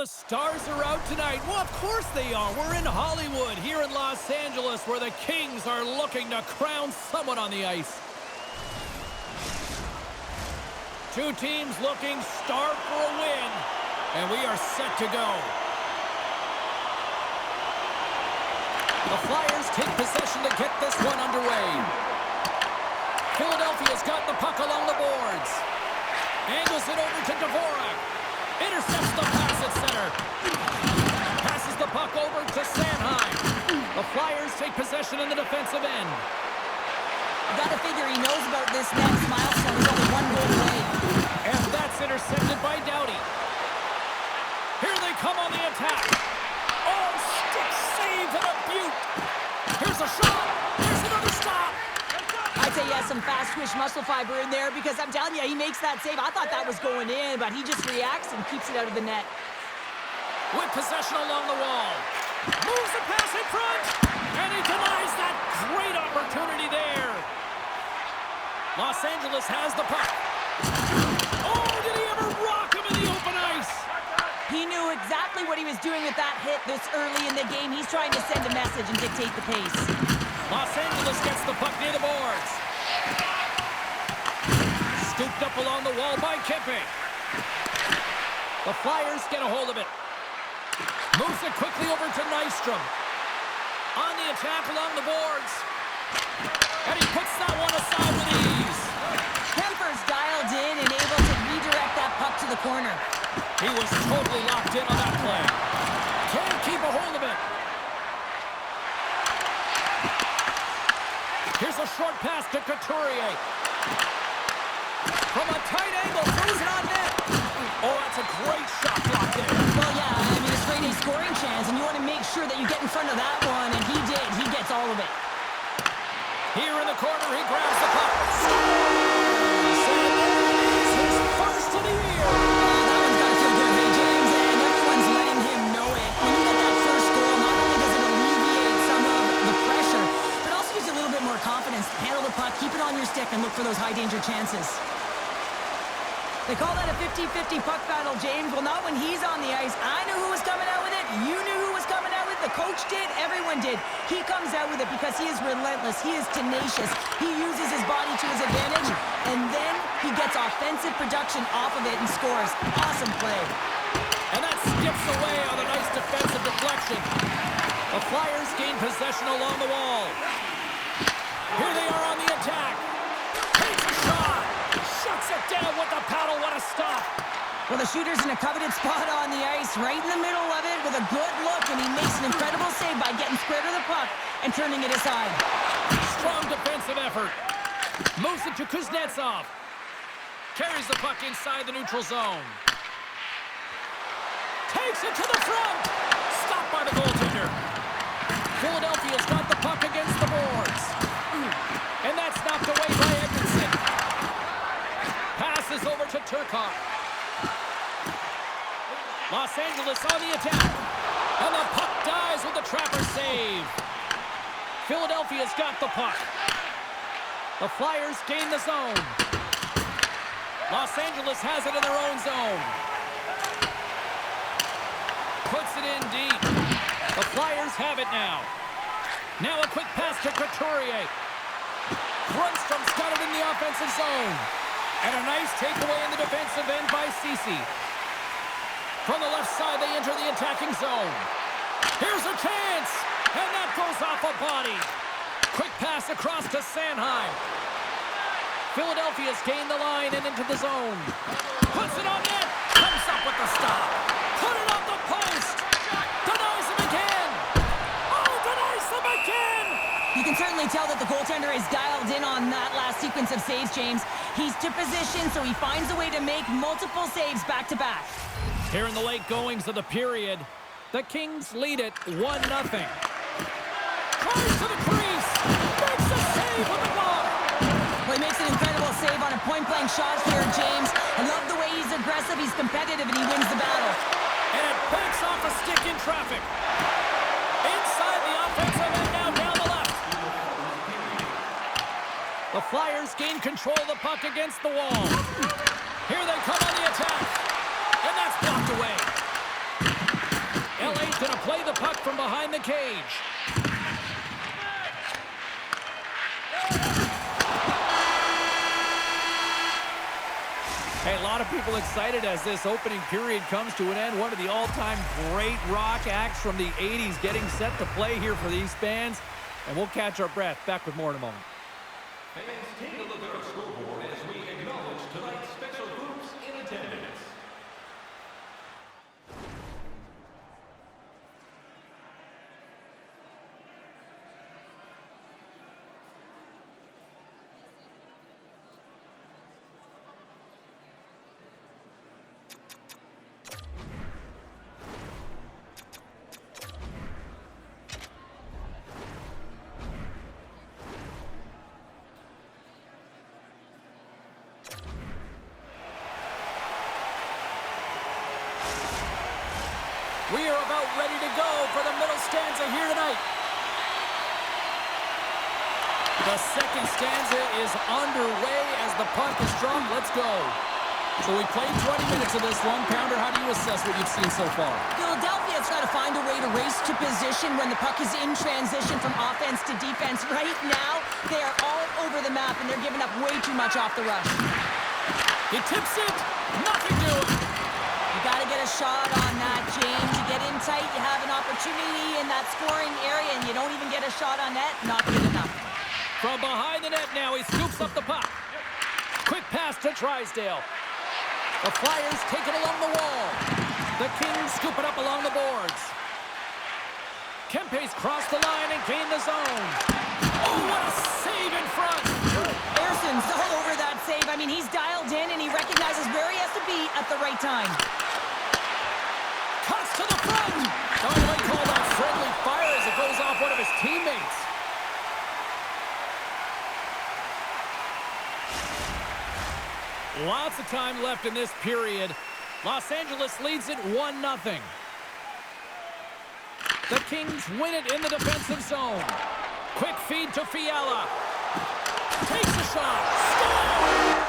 the stars are out tonight. Well, of course they are. We're in Hollywood, here in Los Angeles, where the Kings are looking to crown someone on the ice. Two teams looking starved for a win, and we are set to go. The Flyers take possession to get this one underway. Philadelphia's got the puck along the boards. Angles it over to Dvorak. Intercepts the pass at center. Passes the puck over to Sanheim. The Flyers take possession in the defensive end. You gotta figure he knows about this next milestone. He's only one goal away. And that's intercepted by Doughty. Here they come on the attack. Oh, stick save and a beaut. Here's a shot. Here's another stop. I'd say he has some fast-twitch muscle fiber in there because I'm telling you, he makes that save. I thought that was going in, but he just reacts and keeps it out of the net. With possession along the wall. Moves the pass in front. And he denies that great opportunity there. Los Angeles has the puck. Oh, did he ever rock him in the open ice? He knew exactly what he was doing with that hit this early in the game. He's trying to send a message and dictate the pace. Los Angeles gets the puck near the boards. Scooped up along the wall by Kempe. The Flyers get a hold of it. Moves it quickly over to Nystrom. On the attack along the boards. And he puts that one aside with ease. Kemper's dialed in and able to redirect that puck to the corner. He was totally locked in on that play. Can't keep a hold of it. Here's a short pass to Couturier. From a tight angle, throws it on net. Oh, that's a great shot block there. Well, yeah, I mean, it's straight A scoring chance, and you want to make sure that you get in front of that one, and he did. He gets all of it. Here in the corner, he grabs the puck. It's his first of the year. That one's got to feel good, hey, James, and everyone's letting him know it. When you get that first goal, not only does it alleviate some of the pressure, but also gives you a little bit more confidence to handle the puck, keep it on your stick, and look for those high-danger chances. They call that a 50-50 puck battle, James. Well, not when he's on the ice. I knew who was coming out with it. You knew who was coming out with it. The coach did. Everyone did. He comes out with it because he is relentless. He is tenacious. He uses his body to his advantage, and then he gets offensive production off of it and scores. Awesome play. And that skips away on a nice defensive deflection. The Flyers gain possession along the wall. Here they are on the attack. Takes a shot. Shuts it down with the paddle. What a stop. Well, the shooter's in a coveted spot on the ice, right in the middle of it with a good look, and he makes an incredible save by getting square to the puck and turning it aside. Strong defensive effort. Moves it to Kuznetsov. Carries the puck inside the neutral zone. Takes it to the front. Stopped by the goaltender. Philadelphia's got the puck against the boards. And that's knocked away by Edmondson. Passes over to Turcotte. Los Angeles on the attack. And the puck dies with the trapper save. Philadelphia's got the puck. The Flyers gain the zone. Los Angeles has it in their own zone. Puts it in deep. The Flyers have it now. Now a quick pass to Couturier. Grundstrom's got it in the offensive zone. And a nice takeaway in the defensive end by Ceci. From the left side, they enter the attacking zone. Here's a chance. And that goes off a body. Quick pass across to Sanheim. Philadelphia's gained the line and into the zone. Puts it on net. Comes up with the stop. Put it on the post. Denies him again. Oh, denies him again. You can certainly tell that the goaltender is dialed in on that last sequence of saves, James. He's to position, so he finds a way to make multiple saves back-to-back. Here in the late goings of the period, the Kings lead it 1-0. Tries to the crease. Makes a save with the glove. Well, he makes an incredible save on a point-blank shot here, James. I love the way he's aggressive, he's competitive, and he wins the battle. And it banks off a stick in traffic. Inside the offensive end, now down the left. The Flyers gain control of the puck against the wall. Here they come on the attack. And that's blocked away. puck from behind the cage. Hey, a lot of people excited as this opening period comes to an end. One of the all-time great rock acts from the 80s getting set to play here for these fans. And we'll catch our breath. Back with more in a moment. Fans, take a look at our scoreboard as we acknowledge tonight's special groups in attendance. We are about ready to go for the middle stanza here tonight. The second stanza is underway as the puck is drummed. Let's go. So we played 20 minutes of this one. Pounder, how do you assess what you've seen so far? Philadelphia's got to find a way to race to position when the puck is in transition from offense to defense. Right now, they are all over the map, and they're giving up way too much off the rush. He tips it. Nothing doing. You got to get a shot on that, James. You get in tight, you have an opportunity in that scoring area, and you don't even get a shot on net. Not good enough. From behind the net now, he scoops up the puck. Quick pass to Drysdale. The Flyers take it along the wall. The Kings scoop it up along the boards. Kempe's crossed the line and gained the zone. Oh, what a save in front. Erson's all over that save. I mean, he's dialed in, and he recognizes where he has to be at the right time. Cuts to the front. Oh, they call that friendly fire as it goes off one of his teammates. Lots of time left in this period. Los Angeles leads it 1-0. The Kings win it in the defensive zone. Quick feed to Fiala. Takes a shot. Score!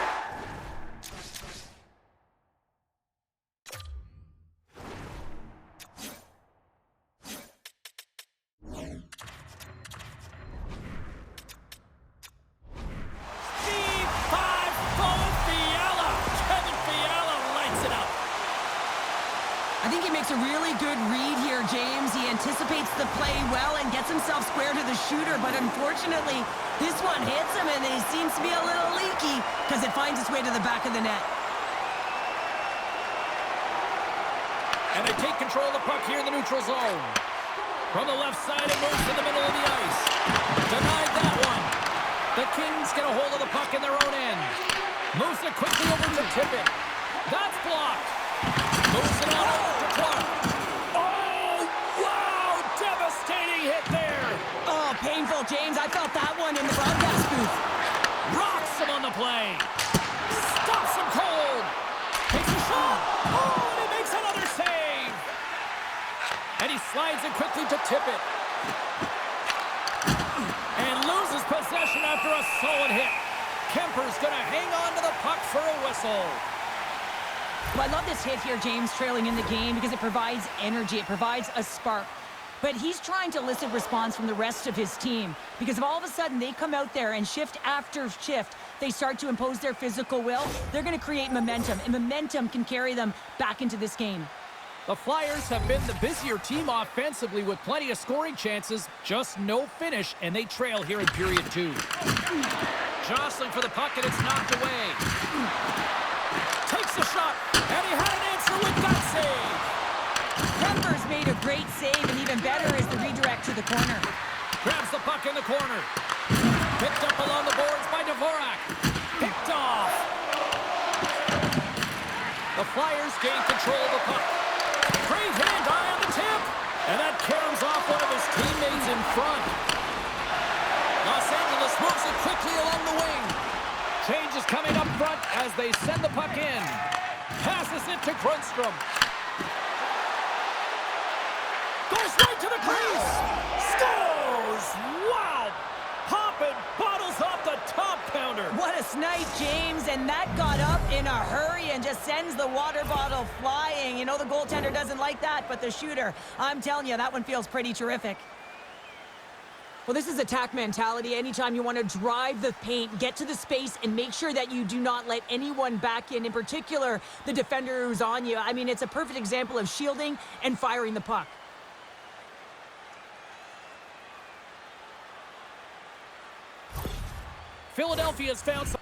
I think he makes a really good read here, James. He anticipates the play well and gets himself square to the shooter, but unfortunately, this one hits him, and he seems to be a little leaky because it finds its way to the back of the net. And they take control of the puck here in the neutral zone. From the left side, it moves to the middle of the ice. Denied that one. The Kings get a hold of the puck in their own end. Moves it quickly over to Tippett. That's blocked. Moves it on over to Clark. Oh, wow! Devastating hit there. Oh, painful, James. I felt that one in the broadcast booth. Rocks him on the play. Stops him cold. Takes a shot. Oh, and he makes another save. And he slides it quickly to Tippett. And loses possession after a solid hit. Kemper's going to hang on to the puck for a whistle. Well, I love this hit here, James, trailing in the game because it provides energy. It provides a spark. But he's trying to elicit response from the rest of his team because if all of a sudden they come out there and shift after shift, they start to impose their physical will, they're going to create momentum, and momentum can carry them back into this game. The Flyers have been the busier team offensively with plenty of scoring chances, just no finish, and they trail here in period 2. Jostling for the puck, and it's knocked away. Takes a shot, and he had an answer with that save. Kemper's made a great save, and even better is the redirect to the corner. Grabs the puck in the corner. Picked up along the boards by Dvorak. Picked off. The Flyers gain control of the puck. Great hand eye on the tip. And that caroms off one of his teammates in front. Los Angeles moves it quickly along the wing. Change is coming up front as they send the puck in. Passes it to Grundstrom. Goes right to the crease. Scores! Wow! Popping bottles off the top pounder. What a Nice night, James, and that got up in a hurry and just sends the water bottle flying. You know the goaltender doesn't like that, but the shooter, I'm telling you, that one feels pretty terrific. Well, this is attack mentality. Anytime you want to drive the paint, get to the space, and make sure that you do not let anyone back in particular, the defender who's on you. I mean, it's a perfect example of shielding and firing the puck. Philadelphia's found some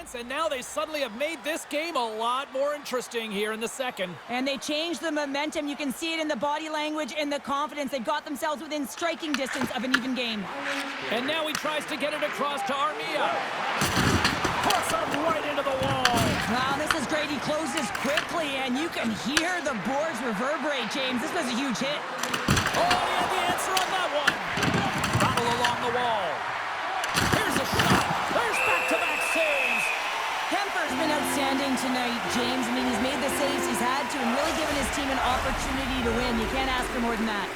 offense, and now they suddenly have made this game a lot more interesting here in the second. And they changed the momentum. You can see it in the body language and the confidence. They've got themselves within striking distance of an even game. And now he tries to get it across to Armia. Puts him right into the wall. Wow, this is great. He closes quickly, and you can hear the boards reverberate, James. This was a huge hit. Oh, he had the answer on that one. Battle along the wall. Here's a shot. There's back-to-back saves. Kemper's been outstanding tonight, James. I mean, he's made the saves he's had to and really given his team an opportunity to win. You can't ask for more than that.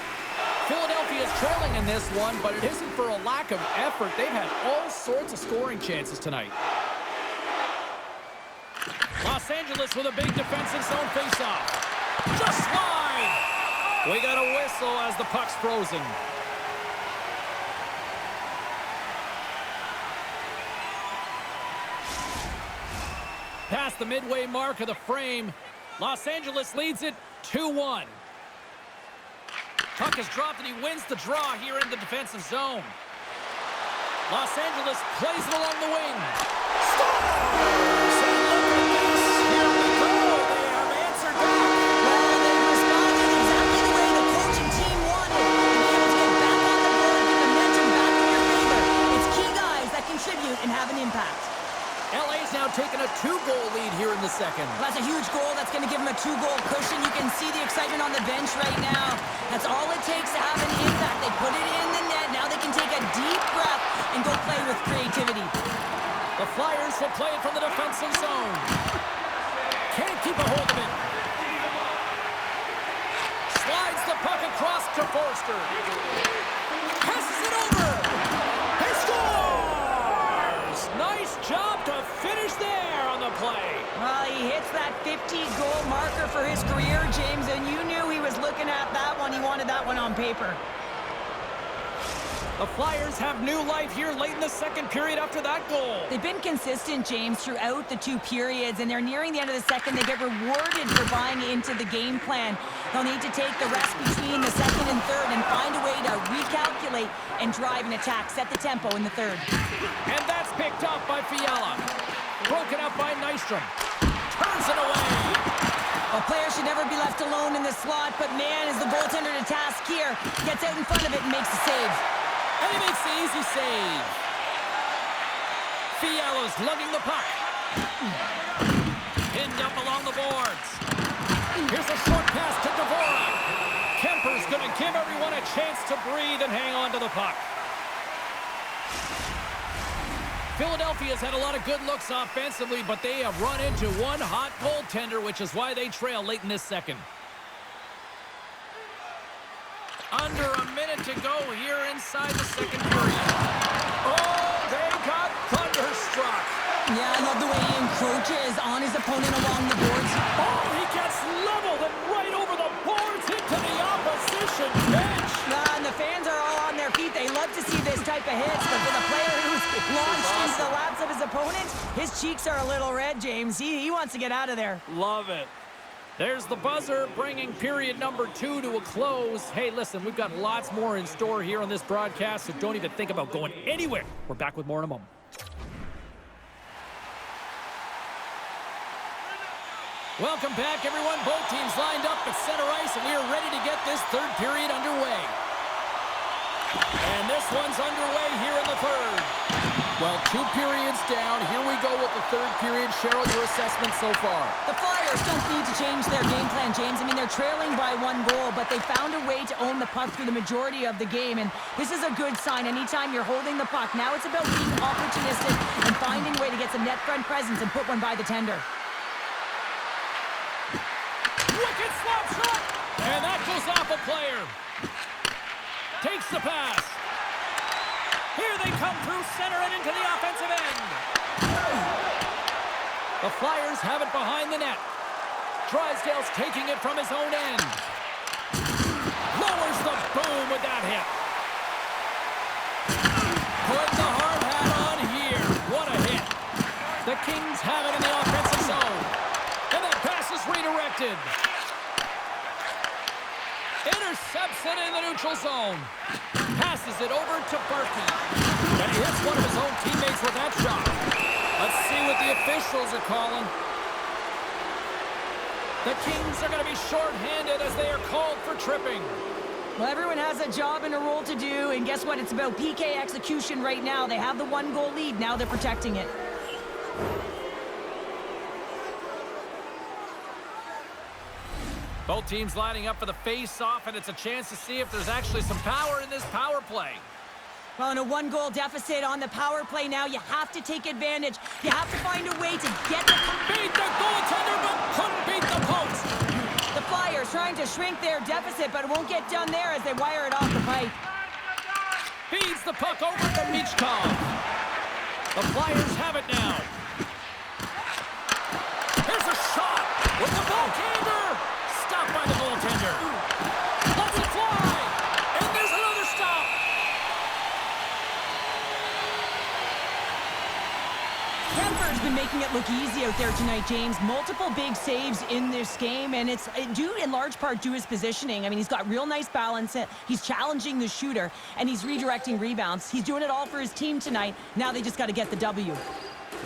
Philadelphia is trailing in this one, but it isn't for a lack of effort. They've had all sorts of scoring chances tonight. Los Angeles with a big defensive zone faceoff. Just slide. We got a whistle as the puck's frozen. Past the midway mark of the frame, Los Angeles leads it 2-1. Puck is dropped and he wins the draw here in the defensive zone. Los Angeles plays it along the wing. Scores! And look at this. Here we go. They have answered back. Well, they responded exactly the way the coaching team wanted. To be able to get back on the board, get momentum back in your favor. It's key guys that contribute and have an impact. LA's now taking a 2-goal lead here in the second. That's a huge goal. That's going to give them a 2-goal cushion. You can see the excitement on the bench right now. That's all it takes to have an impact. They put it in the net. Now they can take a deep breath and go play with creativity. The Flyers will play it from the defensive zone. Can't keep a hold of it. Slides the puck across to Forster. Passes it over. He scores! Nice job to finish there on the play. Well, he hits that 50-goal marker for his career, James, and you knew he was looking at that one. He wanted that one on paper. The Flyers have new life here late in the second period after that goal. They've been consistent, James, throughout the two periods, and they're nearing the end of the second. They get rewarded for buying into the game plan. They'll need to take the rest between the second and third and find a way to recalculate and drive an attack, set the tempo in the third. And that's picked up by Fiala. Broken up by Nystrom. Turns it away. A player should never be left alone in the slot, but man, is the goaltender to task here. Gets out in front of it and makes the save. And he makes the easy save. Fiala's lugging the puck. Pinned up along the boards. Here's a short pass to Dvorak. Kemper's going to give everyone a chance to breathe and hang on to the puck. Philadelphia's had a lot of good looks offensively, but they have run into one hot goaltender, which is why they trail late in this second. Under a minute to go here inside the second period. Oh, they got thunderstruck. Yeah, I love the way he encroaches on his opponent along the boards. Oh, he gets leveled and right over the boards into the opposition bench. And the fans are all on their feet. They love to see this type of hits, but for the player who's launched into the laps of his opponent, his cheeks are a little red, James. He wants to get out of there. Love it. There's the buzzer, bringing period number 2 to a close. Hey, listen, we've got lots more in store here on this broadcast, so don't even think about going anywhere. We're back with more in a moment. Welcome back, everyone. Both teams lined up at center ice, and we are ready to get this third period underway. And this one's underway here in the third. Well, 2 periods down. Here we go with the third period. Cheryl, your assessment so far? The Flyers don't need to change their game plan, James. I mean, they're trailing by 1 goal, but they found a way to own the puck through the majority of the game, and this is a good sign anytime you're holding the puck. Now it's about being opportunistic and finding a way to get some net front presence and put one by the tender. Wicked slap shot! And that goes off a player. Takes the pass. Here they come through center and into the offensive end. The Flyers have it behind the net. Drysdale's taking it from his own end. Lowers the boom with that hit. Put the hard hat on here. What a hit. The Kings have it in the offensive zone. And that pass is redirected. Intercepts it in the neutral zone. Passes it over to Berkey. And he hits one of his own teammates with that shot. Let's see what the officials are calling. The Kings are going to be shorthanded as they are called for tripping. Well, everyone has a job and a role to do, and guess what? It's about PK execution right now. They have the 1-goal lead. Now they're protecting it. Both teams lining up for the face-off, and it's a chance to see if there's actually some power in this power play. Well, in a 1-goal deficit on the power play now, you have to take advantage. You have to find a way to get the... Beat the goaltender, but couldn't beat the post. The Flyers trying to shrink their deficit, but it won't get done there as they wire it off the pipe. Feeds the puck over to Michkov. The Flyers have it now. Here's a shot with the goaltender. Stopped by the goaltender. Lets it fly. And there's another stop. Kemper's been making it look easy out there tonight, James. Multiple big saves in this game, and it's due in large part to his positioning. I mean, he's got real nice balance. He's challenging the shooter, and he's redirecting rebounds. He's doing it all for his team tonight. Now they just got to get the W.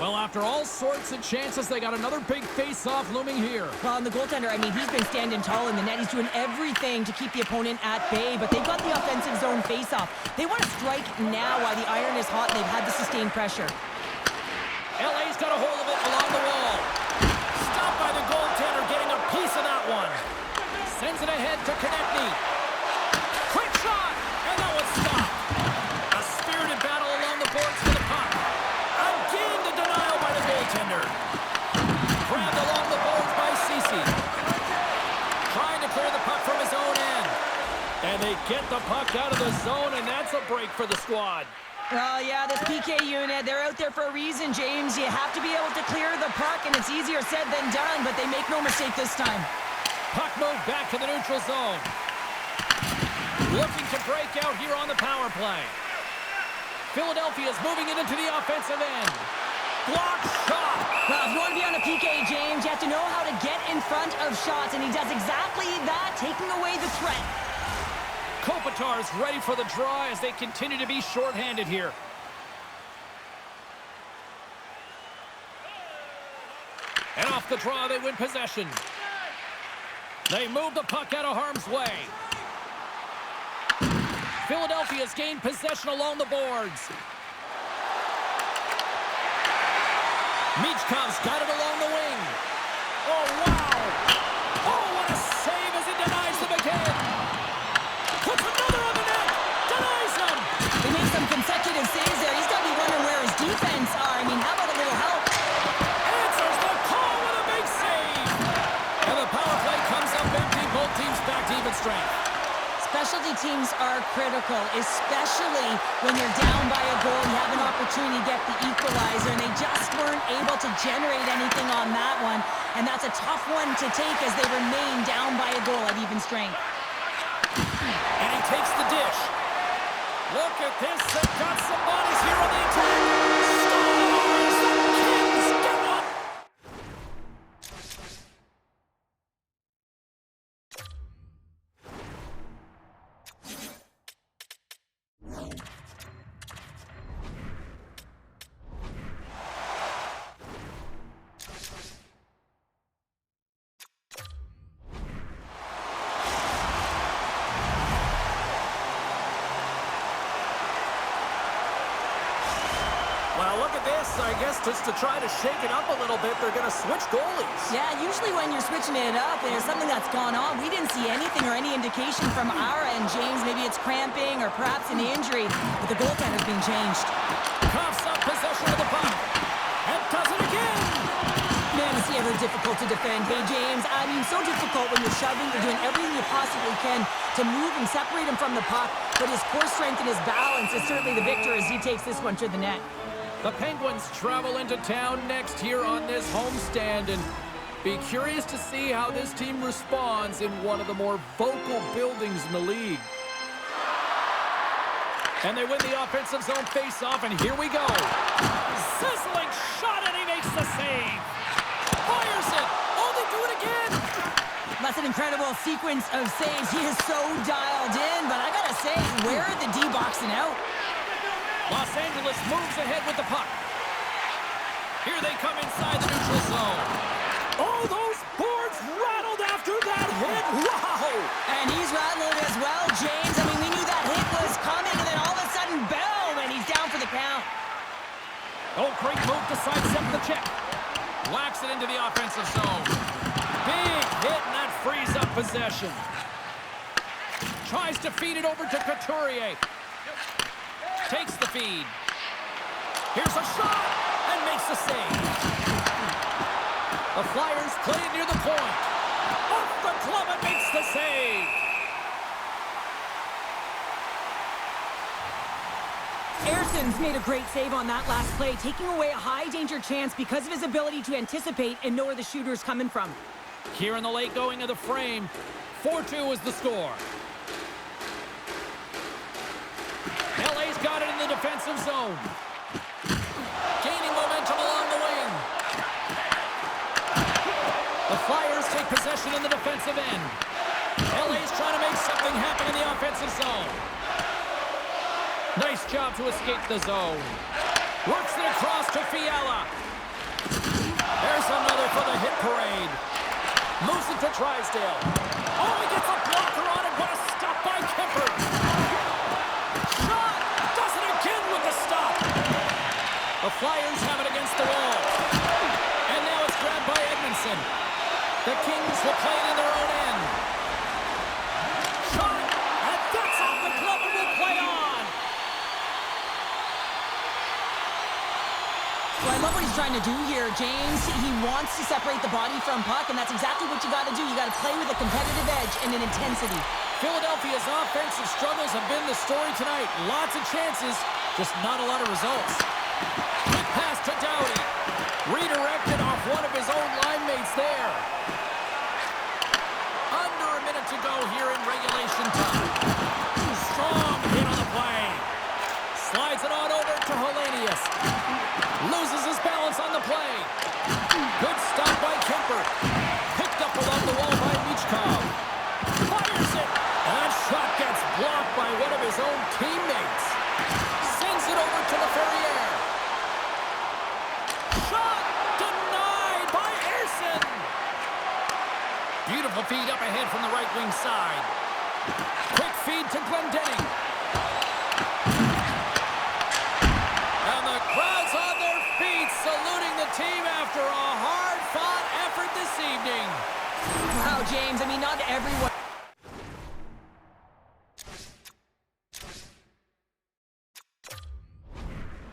Well, after all sorts of chances, they got another big face-off looming here. Well, and the goaltender, I mean, he's been standing tall in the net. He's doing everything to keep the opponent at bay, but they've got the offensive zone face-off. They want to strike now while the iron is hot, and they've had the sustained pressure. LA's got a hold of it along the wall. Stopped by the goaltender, getting a piece of that one. Sends it ahead to Konechny. Quick shot, and that one's stopped. A spirited battle along the boards for the puck. Again, the denial by the goaltender. Grabbed along the boards by Ceci. Trying to clear the puck from his own end. And they get the puck out of the zone, and that's a break for the squad. Well, yeah, this PK unit, they're out there for a reason, James. You have to be able to clear the puck, and it's easier said than done, but they make no mistake this time. Puck moved back to the neutral zone. Looking to break out here on the power play. Philadelphia's moving it into the offensive end. Block shot. Well, if you want to be on a PK, James, you have to know how to get in front of shots, and he does exactly that, taking away the threat. Kopitar's ready for the draw as they continue to be shorthanded here. And off the draw, they win possession. They move the puck out of harm's way. Philadelphia's gained possession along the boards. Michkov's got it along the wing. Oh, wow! Oh, what a save as he denies them again! Puts another on the net! Denies him! They made some consecutive saves there. He's got to be wondering where his defense are. I mean, how about a little help? Answers the call with a big save! And the power play comes up empty. Both teams back to even strength. Specialty teams are critical, especially when you're down by a goal. You have an opportunity to get the equalizer, and they just weren't able to generate anything on that one. And that's a tough one to take as they remain down by a goal at even strength. And he takes the dish. Look at this. They've got some bodies here on the attack. Scores! The Kings get one! Well, look at this. I guess just to try to shake it up a little bit, they're going to switch goalies. Yeah, usually when you're switching it up, there's something that's gone on. We didn't see anything or any indication from our end, James. Maybe it's cramping or perhaps an injury, but the goaltender's being changed. Coughs up possession of the puck. And does it again. Man, is he ever difficult to defend. Hey, James, I mean, so difficult when you're shoving, you're doing everything you possibly can to move and separate him from the puck, but his core strength and his balance is certainly the victor as he takes this one to the net. The Penguins travel into town next here on this homestand, and be curious to see how this team responds in one of the more vocal buildings in the league. And they win the offensive zone face-off, and here we go. Sizzling shot, and he makes the save. Fires it. Oh, they do it again. That's an incredible sequence of saves. He is so dialed in, but I gotta say, where are the D boxing out? Los Angeles moves ahead with the puck. Here they come inside the neutral zone. Oh, those boards rattled after that hit. Wow! And he's rattling as well, James. I mean, we knew that hit was coming, and then all of a sudden, boom, and he's down for the count. Oh, great move to sidestep the check. Whacks it into the offensive zone. Big hit, and that frees up possession. Tries to feed it over to Couturier. Takes the feed. Here's a shot, and makes the save. The Flyers play it near the point. Off the glove and makes the save. Erson's made a great save on that last play, taking away a high-danger chance because of his ability to anticipate and know where the shooter's coming from. Here in the late going of the frame, 4-2 is the score. LA's got it in the defensive zone. Gaining momentum along the wing. The Flyers take possession in the defensive end. LA's trying to make something happen in the offensive zone. Nice job to escape the zone. Works it across to Fiala. There's another for the hit parade. Moves it to Drysdale. Oh, he gets a blocker on it. What a stop by Kemper. Shot! Does it again with the stop. The Flyers have it against the wall. And now it's grabbed by Edmondson. The Kings will play it in their own end. Shot! And that's off the glove and will play on. Well, I love what he's trying to do here, James. He wants to separate the body from puck, and that's exactly what you got to do. You got to play with a competitive edge and an intensity. Philadelphia's offensive struggles have been the story tonight. Lots of chances, just not a lot of results. Quick pass to Doughty. Redirected off one of his own line mates there. Under a minute to go here in regulation time. Strong hit on the play. Slides it on over to Hellenius. Loses his balance on the play. Good stop by Kemper. Picked up along the wall by Michkov. Fires it. And that shot gets blocked by one of his own teammates. Sends it over to the Ferrier. Shot denied by Ersson. Beautiful feed up ahead from the right wing side. Quick feed to Glendening. And the crowd's on their feet, saluting the team after a hard-fought effort this evening. Wow, James, I mean, not everyone...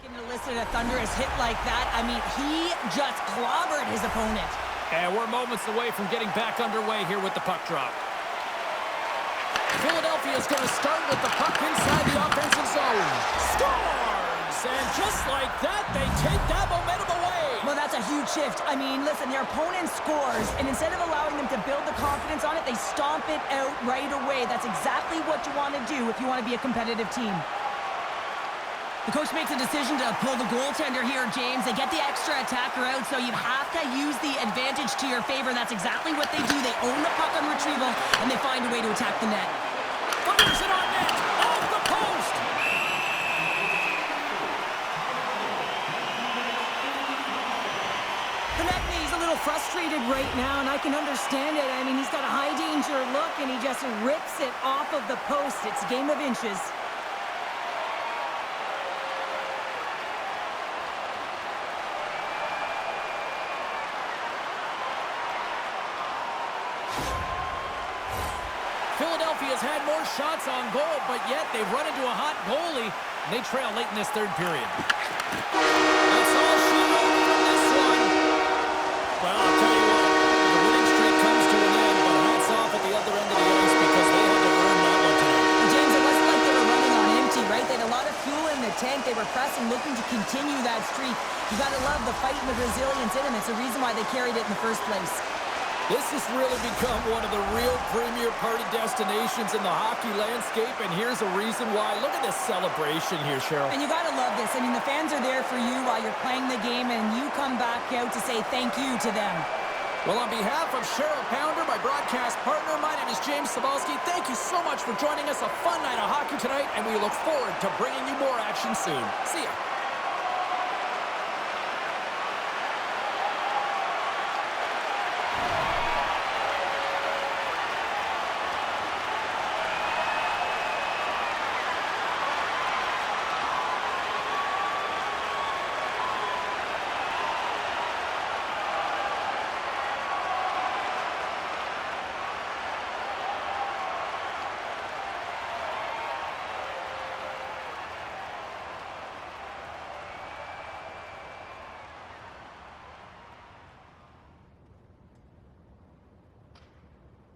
can elicit a thunderous hit like that. I mean, he just clobbered his opponent. And we're moments away from getting back underway here with the puck drop. Philadelphia's going to start with the puck inside the offensive zone. Scores! And just like that, they take that momentum away. Well, that's a huge shift. I mean, listen, their opponent scores, and instead of allowing them to build the confidence on it, they stomp it out right away. That's exactly what you want to do if you want to be a competitive team. The coach makes a decision to pull the goaltender here, James. They get the extra attacker out, so you have to use the advantage to your favor. That's exactly what they do. They own the puck on retrieval, and they find a way to attack the net. Fires it on net! Off the post! Konechny's a little frustrated right now, and I can understand it. I mean, he's got a high-danger look, and he just rips it off of the post. It's a game of inches. Philadelphia's had more shots on goal, but yet they've run into a hot goalie. And they trail late in this third period. That's all she wrote from this one. Well, I'll tell you what, the winning streak comes to an end, but hats off at the other end of the ice because they had to earn that one tonight. James, it wasn't like they were running on empty, right? They had a lot of fuel in the tank. They were pressing, looking to continue that streak. You got to love the fight and the resilience in them. It's the reason why they carried it in the first place. This has really become one of the real premier party destinations in the hockey landscape, and here's a reason why. Look at this celebration here, Cheryl. And you got to love this. I mean, the fans are there for you while you're playing the game, and you come back out to say thank you to them. Well, on behalf of Cheryl Pounder, my broadcast partner, my name is James Cebulski. Thank you so much for joining us. A fun night of hockey tonight, and we look forward to bringing you more action soon. See ya.